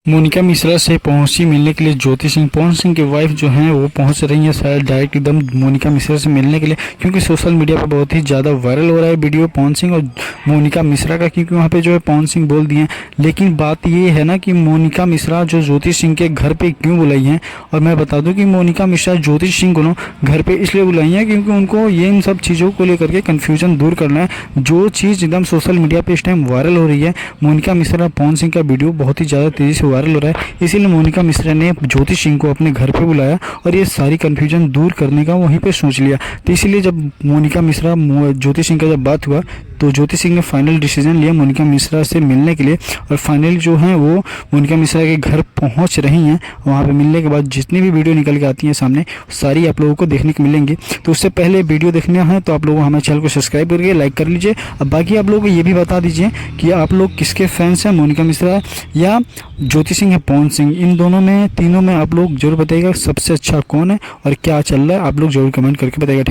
मोनिका मिश्रा से पहुंची मिलने के लिए ज्योति सिंह। पवन सिंह की वाइफ जो हैं वो पहुंच रही हैं शायद डायरेक्ट एकदम मोनिका मिश्रा से मिलने के लिए, क्योंकि सोशल मीडिया पर बहुत ही ज़्यादा वायरल हो रहा है वीडियो पवन सिंह और मोनिका मिश्रा का, क्योंकि वहाँ पे जो है पवन सिंह बोल दिए हैं। लेकिन बात ये है ना कि मोनिका मिश्रा जो ज्योति सिंह के घर पर क्यों बुलाई हैं, और मैं बता दूँ कि मोनिका मिश्रा ज्योति सिंह को ना घर पर इसलिए बुलाई हैं क्योंकि उनको ये इन सब चीज़ों को लेकर के कन्फ्यूजन दूर करना है। जो चीज़ एकदम सोशल मीडिया पर इस टाइम वायरल हो रही है, मोनिका मिश्रा पवन सिंह का वीडियो बहुत ही ज़्यादा तेज़ी से वायरल हो रहा है, इसीलिए मोनिका मिश्रा ने ज्योति सिंह को अपने घर पे बुलाया और ये सारी कन्फ्यूजन दूर करने का वहीं पे सोच लिया। तो इसीलिए जब मोनिका मिश्रा ज्योति सिंह का जब बात हुआ तो ज्योति सिंह ने फाइनल डिसीजन लिया मोनिका मिश्रा से मिलने के लिए, और फाइनली जो है वो मोनिका मिश्रा के घर पहुंच रही हैं। वहां पे मिलने के बाद जितनी भी वीडियो निकल के आती हैं सामने, सारी आप लोगों को देखने को मिलेंगी। तो उससे पहले वीडियो देखने हैं तो आप लोग हमारे चैनल को सब्सक्राइब करके लाइक कर लीजिए। अब बाकी आप लोगों को ये भी बता दीजिए कि आप लोग किसके फैंस हैं, मोनिका मिश्रा या ज्योति सिंह या पवन सिंह, इन दोनों में तीनों में आप लोग जरूर बताइएगा सबसे अच्छा कौन है और क्या चल रहा है, आप लोग जरूर कमेंट करके बताइएगा।